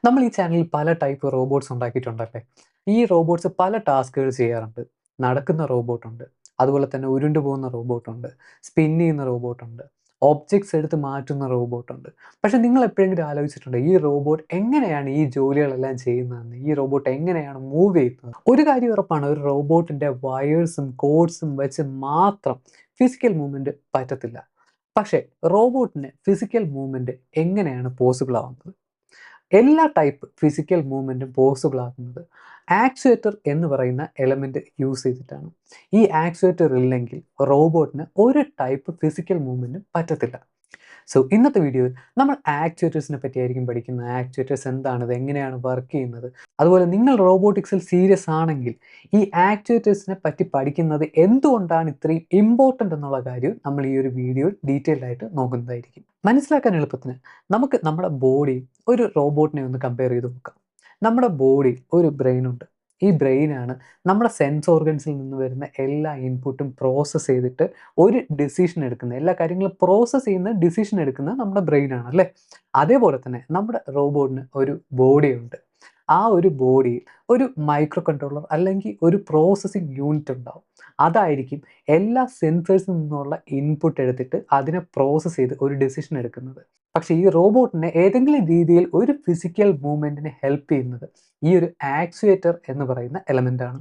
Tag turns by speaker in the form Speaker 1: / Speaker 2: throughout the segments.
Speaker 1: നമ്മൾ ഈ ചാനലിൽ പല ടൈപ്പ് റോബോട്ട്സ് ഉണ്ടാക്കിയിട്ടുണ്ടല്ലേ? ഈ റോബോട്ട്സ് പല ടാസ്കുകൾ ചെയ്യാറുണ്ട്. നടക്കുന്ന റോബോട്ടുണ്ട്. അതുപോലെ തന്നെ ഉരുണ്ടു പോകുന്ന റോബോട്ടുണ്ട്. സ്പിൻ ചെയ്യുന്ന റോബോട്ടുണ്ട്. ഒബ്ജക്ട്സ് എടുത്ത് മാറ്റുന്ന റോബോട്ടുണ്ട്. പക്ഷെ നിങ്ങൾ എപ്പോഴെങ്കിലും ആലോചിച്ചിട്ടുണ്ടോ ഈ റോബോട്ട് എങ്ങനെയാണ് ഈ ജോലികളെല്ലാം ചെയ്യുന്നതെന്ന്? ഈ റോബോട്ട് എങ്ങനെയാണ് മൂവ് ചെയ്യുന്നത്? ഒരു കാര്യം ഉറപ്പാണ്, ഒരു റോബോട്ടിന്റെ വയേഴ്സും കോഡ്സും വെച്ച് മാത്രം ഫിസിക്കൽ മൂവ്മെന്റ് പറ്റത്തില്ല. പക്ഷേ റോബോട്ടിന് ഫിസിക്കൽ മൂവ്മെന്റ് എങ്ങനെയാണ് പോസിബിൾ ആവുന്നത്? എല്ലാ ടൈപ്പ് ഫിസിക്കൽ മൂവ്മെൻറ്റും പോസിബിൾ ആകുന്നത് ആക്ച്വേറ്റർ എന്ന് പറയുന്ന എലമെൻറ്റ് യൂസ് ചെയ്തിട്ടാണ്. ഈ ആക്ച്വേറ്റർ ഇല്ലെങ്കിൽ റോബോട്ടിന് ഒരു ടൈപ്പ് ഫിസിക്കൽ മൂവ്മെൻറ്റും പറ്റത്തില്ല. സോ ഇന്നത്തെ വീഡിയോയിൽ നമ്മൾ ആക്ച്വേറ്റേഴ്സിനെ പറ്റിയായിരിക്കും പഠിക്കുന്നത്. ആക്ച്വേറ്റേഴ്സ് എന്താണ്, ഇത് എങ്ങനെയാണ് വർക്ക് ചെയ്യുന്നത്, അതുപോലെ നിങ്ങൾ റോബോട്ടിക്സിൽ സീരിയസ് ആണെങ്കിൽ ഈ ആക്ച്വേറ്റേഴ്സിനെ പറ്റി പഠിക്കുന്നത് എന്തുകൊണ്ടാണ് ഇത്രയും ഇമ്പോർട്ടൻ്റ് എന്നുള്ള കാര്യം നമ്മൾ ഈ ഒരു വീഡിയോയിൽ ഡീറ്റെയിൽഡ് ആയിട്ട് നോക്കുന്നതായിരിക്കും. മനസ്സിലാക്കാൻ എളുപ്പത്തിന് നമുക്ക് നമ്മുടെ ബോഡി ഒരു റോബോട്ടിനെ ഒന്ന് കമ്പയർ ചെയ്ത് നോക്കാം. നമ്മുടെ ബോഡി ഒരു ബ്രെയിൻ ഉണ്ട്. ഈ ബ്രെയിനാണ് നമ്മുടെ സെൻസ് ഓർഗൻസിൽ നിന്ന് വരുന്ന എല്ലാ ഇൻപുട്ടും പ്രോസസ്സ് ചെയ്തിട്ട് ഒരു ഡിസിഷൻ എടുക്കുന്നത്. എല്ലാ കാര്യങ്ങളും പ്രോസസ്സ് ചെയ്യുന്ന ഡിസിഷൻ എടുക്കുന്നത് നമ്മുടെ ബ്രെയിനാണ് അല്ലേ? അതേപോലെ തന്നെ നമ്മുടെ റോബോട്ടിന് ഒരു ബോഡിയുണ്ട്. ആ ഒരു ബോഡിയിൽ ഒരു മൈക്രോ കൺട്രോളർ അല്ലെങ്കിൽ ഒരു പ്രോസസ്സിംഗ് യൂണിറ്റ് ഉണ്ടാവും. അതായിരിക്കും എല്ലാ സെൻസേഴ്സിൽ നിന്നുള്ള ഇൻപുട്ട് എടുത്തിട്ട് അതിനെ പ്രോസസ്സ് ചെയ്ത് ഒരു ഡിസിഷൻ എടുക്കുന്നത്. പക്ഷേ ഈ റോബോട്ടിനെ ഏതെങ്കിലും രീതിയിൽ ഒരു ഫിസിക്കൽ മൂവ്മെൻറ്റിനെ ഹെൽപ്പ് ചെയ്യുന്നത് ഈ ഒരു ആക്ച്വേറ്റർ എന്ന് പറയുന്ന എലമെൻ്റ് ആണ്.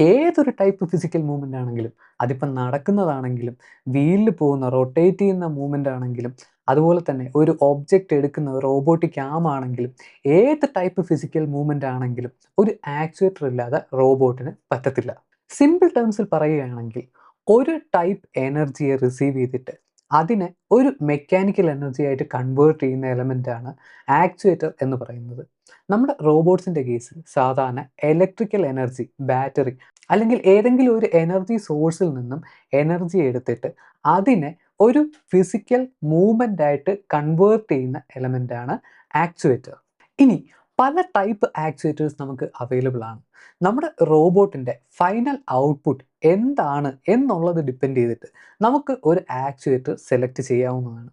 Speaker 1: ഏതൊരു ടൈപ്പ് ഫിസിക്കൽ മൂവ്മെൻ്റ് ആണെങ്കിലും, അതിപ്പം നടക്കുന്നതാണെങ്കിലും, വീലിൽ പോകുന്ന റൊട്ടേറ്റ് ചെയ്യുന്ന മൂവ്മെൻ്റ് ആണെങ്കിലും, അതുപോലെ തന്നെ ഒരു ഒബ്ജക്റ്റ് എടുക്കുന്ന റോബോട്ടിക് ആം ആണെങ്കിലും, ഏത് ടൈപ്പ് ഫിസിക്കൽ മൂവ്മെൻ്റ് ആണെങ്കിലും ഒരു ആക്ച്വേറ്റർ ഇല്ലാതെ റോബോട്ടിന് പറ്റത്തില്ല. സിമ്പിൾ ടേംസിൽ പറയുകയാണെങ്കിൽ ഒരു ടൈപ്പ് എനർജിയെ റിസീവ് ചെയ്തിട്ട് അതിനെ ഒരു മെക്കാനിക്കൽ എനർജി ആയിട്ട് കൺവേർട്ട് ചെയ്യുന്ന എലമെൻ്റാണ് ആക്ച്വേറ്റർ എന്ന് പറയുന്നത്. നമ്മുടെ റോബോട്ട്സിൻ്റെ കേസിൽ സാധാരണ ഇലക്ട്രിക്കൽ എനർജി, ബാറ്ററി അല്ലെങ്കിൽ ഏതെങ്കിലും ഒരു എനർജി സോഴ്സിൽ നിന്നും എനർജി എടുത്തിട്ട് അതിനെ ഒരു ഫിസിക്കൽ മൂവ്മെൻ്റ് ആയിട്ട് കൺവേർട്ട് ചെയ്യുന്ന എലമെൻ്റാണ് ആക്ച്വേറ്റർ. ഇനി പല ടൈപ്പ് ആക്ച്വേറ്റേഴ്സ് നമുക്ക് അവൈലബിൾ ആണ്. നമ്മുടെ റോബോട്ടിൻ്റെ ഫൈനൽ ഔട്ട്പുട്ട് എന്താണ് എന്നുള്ളത് ഡിപ്പെൻഡ് ചെയ്തിട്ട് നമുക്ക് ഒരു ആക്ച്വേറ്റർ സെലക്ട് ചെയ്യാവുന്നതാണ്.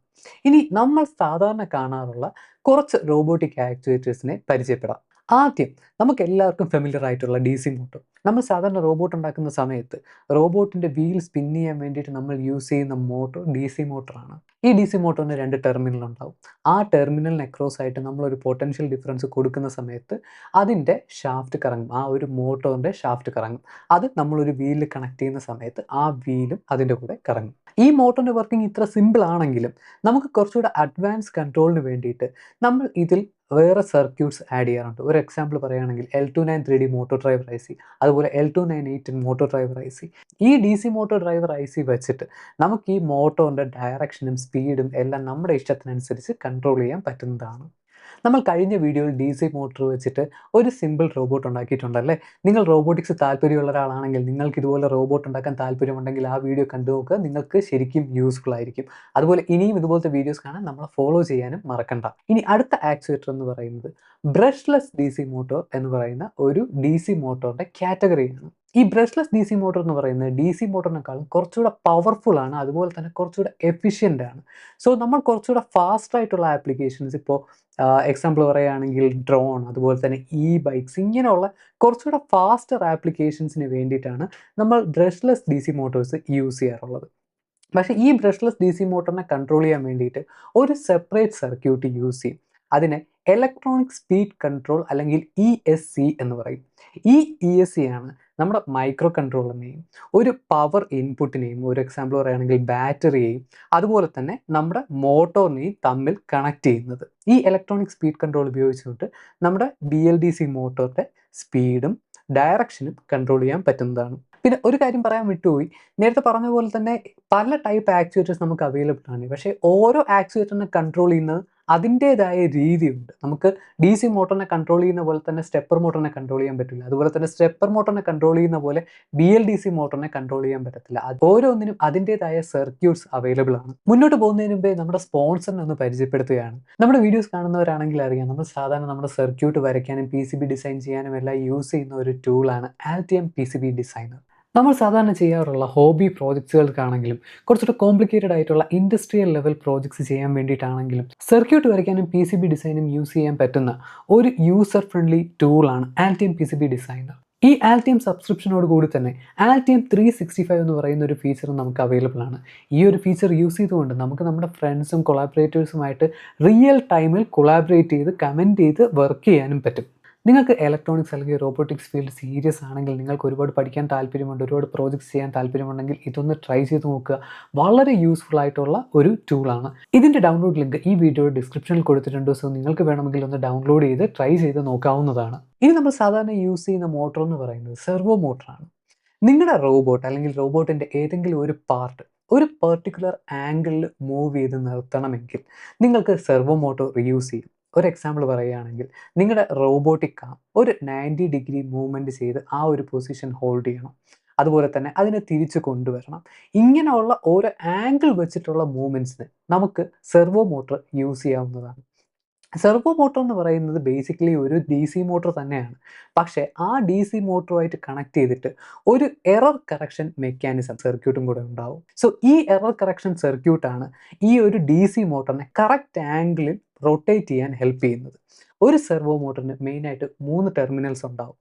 Speaker 1: ഇനി നമ്മൾ സാധാരണ കാണാറുള്ള കുറച്ച് റോബോട്ടിക് ആക്ച്വേറ്റേഴ്സിനെ പരിചയപ്പെടാം. ആദ്യം നമുക്ക് എല്ലാവർക്കും ഫെമിലിയർ ആയിട്ടുള്ള ഡി സി മോട്ടോർ. നമ്മൾ സാധാരണ റോബോട്ട് ഉണ്ടാക്കുന്ന സമയത്ത് റോബോട്ടിൻ്റെ വീൽ സ്പിൻ ചെയ്യാൻ വേണ്ടിയിട്ട് നമ്മൾ യൂസ് ചെയ്യുന്ന മോട്ടോർ ഡി സി മോട്ടറാണ്. ഈ ഡി സി മോട്ടോറിന് 2 ടെർമിനൽ ഉണ്ടാവും. ആ ടെർമിനലിന് അക്രോസ് ആയിട്ട് നമ്മളൊരു പൊട്ടൻഷ്യൽ ഡിഫറൻസ് കൊടുക്കുന്ന സമയത്ത് അതിൻ്റെ ഷാഫ്റ്റ് കറങ്ങും. ആ ഒരു മോട്ടോറിൻ്റെ ഷാഫ്റ്റ് കറങ്ങും. അത് നമ്മളൊരു വീലിൽ കണക്ട് ചെയ്യുന്ന സമയത്ത് ആ വീലും അതിൻ്റെ കൂടെ കറങ്ങും. ഈ മോട്ടോറിൻ്റെ വർക്കിംഗ് ഇത്ര സിമ്പിൾ ആണെങ്കിലും നമുക്ക് കുറച്ചുകൂടെ അഡ്വാൻസ് കൺട്രോളിന് വേണ്ടിയിട്ട് നമ്മൾ ഇതിൽ വേറെ സർക്യൂട്ട്സ് ആഡ് ചെയ്യാറുണ്ട്. ഒരു എക്സാമ്പിൾ പറയുകയാണെങ്കിൽ L293D മോട്ടോർ ഡ്രൈവർ IC, അതുപോലെ L298 മോട്ടോർ ഡ്രൈവർ IC. ഈ D C motor driver IC വെച്ചിട്ട് നമുക്ക് ഈ മോട്ടോറിൻ്റെ ഡയറക്ഷനും സ്പീഡും എല്ലാം നമ്മുടെ ഇഷ്ടത്തിനനുസരിച്ച് കൺട്രോൾ ചെയ്യാൻ പറ്റുന്നതാണ്. നമ്മൾ കഴിഞ്ഞ വീഡിയോയിൽ ഡി സി മോട്ടോർ വെച്ചിട്ട് ഒരു സിമ്പിൾ റോബോട്ട് ഉണ്ടാക്കിയിട്ടുണ്ടല്ലേ? നിങ്ങൾ റോബോട്ടിക്സ് താല്പര്യമുള്ള ഒരാളാണെങ്കിൽ, നിങ്ങൾക്ക് ഇതുപോലെ റോബോട്ട് ഉണ്ടാക്കാൻ താല്പര്യമുണ്ടെങ്കിൽ ആ വീഡിയോ കണ്ടു നോക്കുക. നിങ്ങൾക്ക് ശരിക്കും യൂസ്ഫുൾ ആയിരിക്കും. അതുപോലെ ഇനിയും ഇതുപോലത്തെ വീഡിയോസ് കാണാൻ നമ്മളെ ഫോളോ ചെയ്യാനും മറക്കണ്ട. ഇനി അടുത്ത ആക്ച്വേറ്റർ എന്ന് പറയുന്നത് ബ്രഷ്ലെസ് ഡി സി മോട്ടോർ എന്ന് പറയുന്ന ഒരു ഡി സി മോട്ടോറിൻ്റെ കാറ്റഗറിയാണ്. ഈ ബ്രഷ്ലെസ് ഡി സി മോട്ടോർ എന്ന് പറയുന്നത് ഡി സി മോട്ടറിനേക്കാളും കുറച്ചുകൂടെ പവർഫുൾ ആണ്, അതുപോലെ തന്നെ കുറച്ചുകൂടെ എഫിഷ്യൻ്റ് ആണ്. സോ നമ്മൾ കുറച്ചുകൂടെ ഫാസ്റ്റ് ആയിട്ടുള്ള ആപ്ലിക്കേഷൻസ്, ഇപ്പോൾ എക്സാമ്പിൾ പറയുകയാണെങ്കിൽ ഡ്രോൺ, അതുപോലെ തന്നെ ബൈക്സ്, ഇങ്ങനെയുള്ള കുറച്ചുകൂടെ ഫാസ്റ്റർ ആപ്ലിക്കേഷൻസിന് വേണ്ടിയിട്ടാണ് നമ്മൾ brushless D C Motors use ചെയ്യാറുള്ളത്. പക്ഷേ ഈ ബ്രഷ്ലെസ് ഡി സി മോട്ടറിനെ കൺട്രോൾ ചെയ്യാൻ വേണ്ടിയിട്ട് ഒരു സെപ്പറേറ്റ് സർക്യൂട്ട് യൂസ് ചെയ്യും. അതിനെ ഇലക്ട്രോണിക് സ്പീഡ് കൺട്രോൾ അല്ലെങ്കിൽ ESC എന്ന് പറയും. ഈ ESC ആണ് നമ്മുടെ മൈക്രോ കൺട്രോളറിനെയും ഒരു പവർ ഇൻപുട്ടിനെയും, ഒരു എക്സാമ്പിൾ പറയുകയാണെങ്കിൽ ബാറ്ററിയെയും, അതുപോലെ തന്നെ നമ്മുടെ മോട്ടോറിനെയും തമ്മിൽ കണക്ട് ചെയ്യുന്നത്. ഈ ഇലക്ട്രോണിക് സ്പീഡ് കൺട്രോൾ ഉപയോഗിച്ചുകൊണ്ട് നമ്മുടെ BLDC മോട്ടോറിൻ്റെ സ്പീഡും ഡയറക്ഷനും കൺട്രോൾ ചെയ്യാൻ പറ്റുന്നതാണ്. പിന്നെ ഒരു കാര്യം പറയാൻ വിട്ടുപോയി. നേരത്തെ പറഞ്ഞ പോലെ തന്നെ പല ടൈപ്പ് ആക്ച്വേറ്റേഴ്സ് നമുക്ക് അവൈലബിൾ ആണ്. പക്ഷേ ഓരോ ആക്ച്വേറ്ററിനെ കൺട്രോൾ ചെയ്യുന്നത് അതിൻ്റേതായ രീതിയുണ്ട്. നമുക്ക് ഡി സി മോട്ടറിനെ കൺട്രോൾ ചെയ്യുന്ന പോലെ തന്നെ സ്റ്റെപ്പർ മോട്ടറിനെ കൺട്രോൾ ചെയ്യാൻ പറ്റില്ല. അതുപോലെ തന്നെ സ്റ്റെപ്പർ മോട്ടറിനെ കൺട്രോൾ ചെയ്യുന്ന പോലെ BLDC മോട്ടറിനെ കൺട്രോൾ ചെയ്യാൻ പറ്റത്തില്ല. ഓരോന്നിനും അതിൻ്റേതായ സർക്യൂട്ട്സ് അവൈലബിൾ ആണ്. മുന്നോട്ട് പോകുന്നതിന് മുമ്പേ നമ്മുടെ സ്പോൺസറിനെ ഒന്ന് പരിചയപ്പെടുത്തുകയാണ്. നമ്മുടെ വീഡിയോസ് കാണുന്നവരാണെങ്കിൽ അറിയാം, നമ്മൾ സാധാരണ നമ്മുടെ സർക്യൂട്ട് വരയ്ക്കാനും PCB ഡിസൈൻ ചെയ്യാനും എല്ലാം യൂസ് ചെയ്യുന്ന ഒരു ടൂളാണ് Altium PCB ഡിസൈനർ. നമ്മൾ സാധാരണ ചെയ്യാറുള്ള ഹോബി പ്രോജക്ട്സുകൾക്കാണെങ്കിലും കുറച്ചുകൂടെ കോംപ്ലിക്കേറ്റഡ് ആയിട്ടുള്ള ഇൻഡസ്ട്രിയൽ ലെവൽ പ്രോജക്ട്സ് ചെയ്യാൻ വേണ്ടിയിട്ടാണെങ്കിലും സർക്യൂട്ട് വരയ്ക്കാനും പി സി ബി ഡിസൈനും യൂസ് ചെയ്യാൻ പറ്റുന്ന ഒരു യൂസർ ഫ്രണ്ട്ലി ടൂളാണ് Altium P C B designer. ഈ ആൽറ്റിയം സബ്സ്ക്രിപ്ഷനോട് കൂടി തന്നെ ആൽറ്റിയം 365 എന്ന് പറയുന്ന ഒരു ഫീച്ചർ നമുക്ക് അവൈലബിൾ ആണ്. ഈ ഒരു ഫീച്ചർ യൂസ് ചെയ്തുകൊണ്ട് നമുക്ക് നമ്മുടെ ഫ്രണ്ട്സും കൊളാബറേറ്റേഴ്സുമായിട്ട് റിയൽ ടൈമിൽ കൊളാബറേറ്റ് ചെയ്ത് കമൻറ്റ് ചെയ്ത് വർക്ക് ചെയ്യാനും പറ്റും. നിങ്ങൾക്ക് ഇലക്ട്രോണിക്സ് അല്ലെങ്കിൽ റോബോട്ടിക്സ് ഫീൽഡ് സീരിയസ് ആണെങ്കിൽ, നിങ്ങൾക്ക് ഒരുപാട് പഠിക്കാൻ താല്പര്യമുണ്ട്, ഒരുപാട് പ്രോജക്ട്സ് ചെയ്യാൻ താല്പര്യമുണ്ടെങ്കിൽ ഇതൊന്ന് ട്രൈ ചെയ്ത് നോക്കുക. വളരെ യൂസ്ഫുൾ ആയിട്ടുള്ള ഒരു ടൂളാണ്. ഇതിൻ്റെ ഡൗൺലോഡ് ലിങ്ക് ഈ വീഡിയോയുടെ ഡിസ്ക്രിപ്ഷനിൽ കൊടുത്തിട്ടുണ്ട്. സോ നിങ്ങൾക്ക് വേണമെങ്കിൽ ഒന്ന് ഡൗൺലോഡ് ചെയ്ത് ട്രൈ ചെയ്ത് നോക്കാവുന്നതാണ്. ഇനി നമ്മൾ സാധാരണ യൂസ് ചെയ്യുന്ന മോട്ടോർ എന്ന് പറയുന്നത് സെർവോ മോട്ടറാണ്. നിങ്ങളുടെ റോബോട്ട് അല്ലെങ്കിൽ റോബോട്ടിൻ്റെ ഏതെങ്കിലും ഒരു പാർട്ട് ഒരു പെർട്ടിക്കുലർ ആംഗിളിൽ മൂവ് ചെയ്ത് നിർത്തണമെങ്കിൽ നിങ്ങൾക്ക് സെർവോ മോട്ടോർ യൂസ് ചെയ്യും. ഒരു എക്സാമ്പിൾ പറയുകയാണെങ്കിൽ, നിങ്ങളുടെ റോബോട്ടിക് ആം ഒരു 90 ഡിഗ്രി മൂവ്മെൻറ്റ് ചെയ്ത് ആ ഒരു പൊസിഷൻ ഹോൾഡ് ചെയ്യണം. അതുപോലെ തന്നെ അതിനെ തിരിച്ച് കൊണ്ടുവരണം. ഇങ്ങനെയുള്ള ഓരോ ആംഗിൾ വെച്ചിട്ടുള്ള മൂവ്മെൻറ്റ്സിന് നമുക്ക് സെർവോ മോട്ടർ യൂസ് ചെയ്യാവുന്നതാണ്. സെർവോ മോട്ടർ എന്ന് പറയുന്നത് ബേസിക്കലി ഒരു ഡി സി മോട്ടർ തന്നെയാണ്. പക്ഷേ ആ ഡി സി മോട്ടറുമായിട്ട് കണക്ട് ചെയ്തിട്ട് ഒരു എറർ കറക്ഷൻ മെക്കാനിസം സർക്യൂട്ടും കൂടെ ഉണ്ടാവും. സോ ഈ എറർ കറക്ഷൻ സർക്യൂട്ടാണ് ഈ ഒരു ഡി സി മോട്ടറിനെ കറക്റ്റ് ആംഗിളിൽ റൊട്ടേറ്റ് ചെയ്യാൻ ഹെൽപ്പ് ചെയ്യുന്നത്. ഒരു സെർവോ മോട്ടറിന് മെയിനായിട്ട് 3 ടെർമിനൽസ് ഉണ്ടാവും.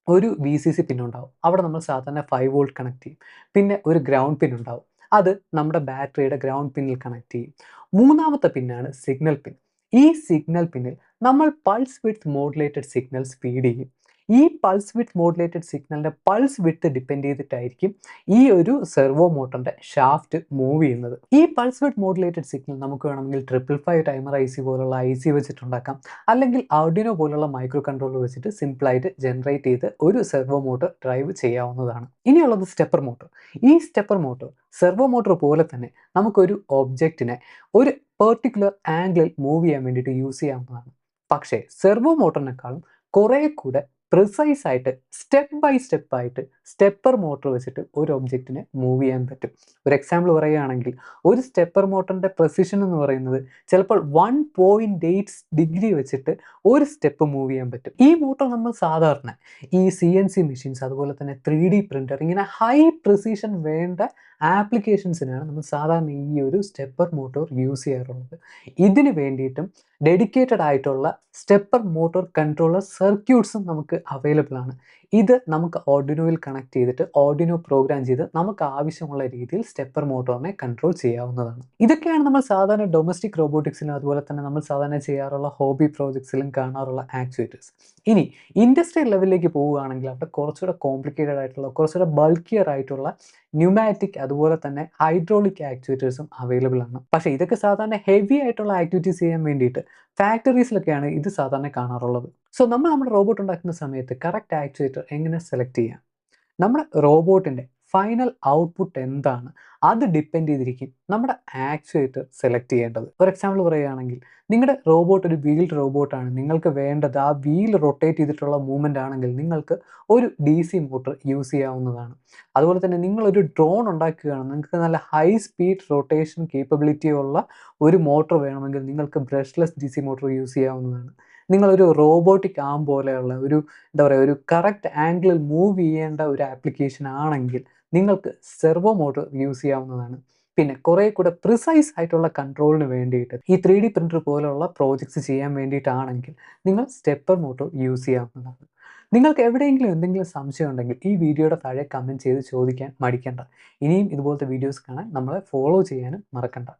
Speaker 1: ഒരു വി സി സി പിൻ ഉണ്ടാവും. അവിടെ നമ്മൾ സാധാരണ 5 വോൾട്ട് കണക്ട് ചെയ്യും. പിന്നെ ഒരു ഗ്രൗണ്ട് പിൻ ഉണ്ടാവും. അത് നമ്മുടെ ബാറ്ററിയുടെ ഗ്രൗണ്ട് പിന്നിൽ കണക്ട് ചെയ്യും. മൂന്നാമത്തെ പിന്നാണ് സിഗ്നൽ പിൻ. ഈ സിഗ്നൽ പിന്നിൽ നമ്മൾ pulse width modulated signals feed ചെയ്യും. ഈ പൾസ് വിഡ്ത്ത് മോഡുലേറ്റഡ് സിഗ്നലിൻ്റെ പൾസ് വിഡ്ത്ത് ഡിപ്പെൻഡ് ചെയ്തിട്ടായിരിക്കും ഈ ഒരു സെർവോ മോട്ടറിൻ്റെ ഷാഫ്റ്റ് മൂവ് ചെയ്യുന്നത്. ഈ പൾസ് വിഡ്ത്ത് മോഡുലേറ്റഡ് സിഗ്നൽ നമുക്ക് വേണമെങ്കിൽ 555 ടൈമർ ഐ സി പോലുള്ള ഐ സി വെച്ചിട്ടുണ്ടാക്കാം. അല്ലെങ്കിൽ ആർഡിനോ പോലുള്ള മൈക്രോ കൺട്രോളർ വെച്ചിട്ട് സിമ്പിളായിട്ട് ജനറേറ്റ് ചെയ്ത് ഒരു സെർവോ മോട്ടർ ഡ്രൈവ് ചെയ്യാവുന്നതാണ്. ഇനിയുള്ളത് സ്റ്റെപ്പർ മോട്ടർ. ഈ സ്റ്റെപ്പർ മോട്ടർ സെർവോ മോട്ടർ പോലെ തന്നെ നമുക്കൊരു ഒബ്ജക്റ്റിനെ ഒരു പെർട്ടിക്കുലർ ആംഗിളിൽ മൂവ് ചെയ്യാൻ വേണ്ടിയിട്ട് യൂസ് ചെയ്യാവുന്നതാണ്. പക്ഷേ സെർവോ മോട്ടറിനേക്കാളും കുറേ കൂടെ പ്രിസൈസ് ആയിട്ട് സ്റ്റെപ്പ് ബൈ സ്റ്റെപ്പ് ആയിട്ട് സ്റ്റെപ്പർ മോട്ടർ വെച്ചിട്ട് ഒരു ഒബ്ജക്റ്റിനെ മൂവ് ചെയ്യാൻ പറ്റും. ഒരു എക്സാമ്പിൾ പറയുകയാണെങ്കിൽ, ഒരു സ്റ്റെപ്പർ മോട്ടറിൻ്റെ പ്രിസിഷൻ എന്ന് പറയുന്നത് ചിലപ്പോൾ 1.8 ഡിഗ്രി വെച്ചിട്ട് ഒരു സ്റ്റെപ്പ് മൂവ് ചെയ്യാൻ പറ്റും. ഈ മോട്ടർ നമ്മൾ സാധാരണ ഈ CNC മെഷീൻസ്, അതുപോലെ തന്നെ 3D പ്രിൻ്റർ, ഇങ്ങനെ ഹൈ പ്രിസിഷൻ വേണ്ട ആപ്ലിക്കേഷൻസിനാണ് നമ്മൾ സാധാരണ ഈ ഒരു സ്റ്റെപ്പർ മോട്ടോർ യൂസ് ചെയ്യാറുള്ളത്. ഇതിന് വേണ്ടിയിട്ടും ഡെഡിക്കേറ്റഡ് ആയിട്ടുള്ള സ്റ്റെപ്പർ മോട്ടോർ കൺട്രോളർ സർക്യൂട്ട്സും നമുക്ക് അവൈലബിൾ ആണ്. ഇത് നമുക്ക് ഓർഡിനോയിൽ കണക്ട് ചെയ്തിട്ട് ഓർഡിനോ പ്രോഗ്രാം ചെയ്ത് നമുക്ക് ആവശ്യമുള്ള രീതിയിൽ സ്റ്റെപ്പർ മോട്ടോറിനെ കൺട്രോൾ ചെയ്യാവുന്നതാണ്. ഇതൊക്കെയാണ് നമ്മൾ സാധാരണ ഡൊമസ്റ്റിക് റോബോട്ടിക്സിലും അതുപോലെ തന്നെ നമ്മൾ സാധാരണ ചെയ്യാറുള്ള ഹോബി പ്രോജക്ട്സിലും കാണാറുള്ള ആക്ച്വേറ്റേഴ്സ്. ഇനി ഇൻഡസ്ട്രിയൽ ലെവലിലേക്ക് പോവുകയാണെങ്കിൽ അവിടെ കുറച്ചുകൂടെ കോംപ്ലിക്കേറ്റഡ് ആയിട്ടുള്ള, കുറച്ചുകൂടെ ബൾക്കിയർ ആയിട്ടുള്ള ന്യൂമാറ്റിക് അതുപോലെ തന്നെ ഹൈഡ്രോളിക് ആക്ച്വേറ്റേഴ്സും അവൈലബിൾ ആണ്. പക്ഷേ ഇതൊക്കെ സാധാരണ ഹെവി ആയിട്ടുള്ള ആക്ടിവിറ്റീസ് ചെയ്യാൻ വേണ്ടിയിട്ട് ഫാക്ടറീസിലൊക്കെയാണ് ഇത് സാധാരണ കാണാറുള്ളത്. സോ നമ്മൾ നമ്മുടെ റോബോട്ട് ഉണ്ടാക്കുന്ന സമയത്ത് കറക്റ്റ് ആക്ച്വേറ്റർ എങ്ങനെ സെലക്ട് ചെയ്യാം? നമ്മുടെ റോബോട്ടിൻ്റെ ഫൈനൽ ഔട്ട്പുട്ട് എന്താണ്, അത് ഡിപ്പെൻഡ് ചെയ്തിരിക്കും നമ്മുടെ ആക്ച്വേറ്റർ സെലക്ട് ചെയ്യേണ്ടത്. ഒരു എക്സാമ്പിൾ പറയുകയാണെങ്കിൽ, നിങ്ങളുടെ റോബോട്ട് ഒരു വീൽഡ് റോബോട്ടാണ്, നിങ്ങൾക്ക് വേണ്ടത് ആ വീൽ റൊട്ടേറ്റ് ചെയ്തിട്ടുള്ള മൂവ്മെൻ്റ് ആണെങ്കിൽ നിങ്ങൾക്ക് ഒരു DC മോട്ടർ യൂസ് ചെയ്യാവുന്നതാണ്. അതുപോലെ തന്നെ നിങ്ങളൊരു ഡ്രോൺ ഉണ്ടാക്കുകയാണ്, നിങ്ങൾക്ക് നല്ല ഹൈ സ്പീഡ് റൊട്ടേഷൻ കേപ്പബിലിറ്റി ഉള്ള ഒരു മോട്ടർ വേണമെങ്കിൽ നിങ്ങൾക്ക് ബ്രഷ്ലെസ് DC മോട്ടർ യൂസ് ചെയ്യാവുന്നതാണ്. നിങ്ങളൊരു റോബോട്ടിക് ആം പോലെയുള്ള ഒരു എന്താ പറയുക, ഒരു കറക്റ്റ് ആംഗിളിൽ മൂവ് ചെയ്യേണ്ട ഒരു ആപ്ലിക്കേഷൻ ആണെങ്കിൽ നിങ്ങൾക്ക് സെർവോ മോട്ടർ യൂസ് ചെയ്യാവുന്നതാണ്. പിന്നെ കുറേ കൂടെ പ്രിസൈസ് ആയിട്ടുള്ള കൺട്രോളിന് വേണ്ടിയിട്ട് ഈ 3D പ്രിൻ്റർ പോലുള്ള പ്രോജക്ട്സ് ചെയ്യാൻ വേണ്ടിയിട്ടാണെങ്കിൽ നിങ്ങൾ സ്റ്റെപ്പർ മോട്ടർ യൂസ് ചെയ്യാവുന്നതാണ്. നിങ്ങൾക്ക് എവിടെയെങ്കിലും എന്തെങ്കിലും സംശയം ഉണ്ടെങ്കിൽ ഈ വീഡിയോയുടെ താഴെ കമൻറ്റ് ചെയ്ത് ചോദിക്കാൻ മടിക്കണ്ട. ഇനിയും ഇതുപോലത്തെ വീഡിയോസ് കാണാൻ നമ്മളെ ഫോളോ ചെയ്യാനും മറക്കണ്ട.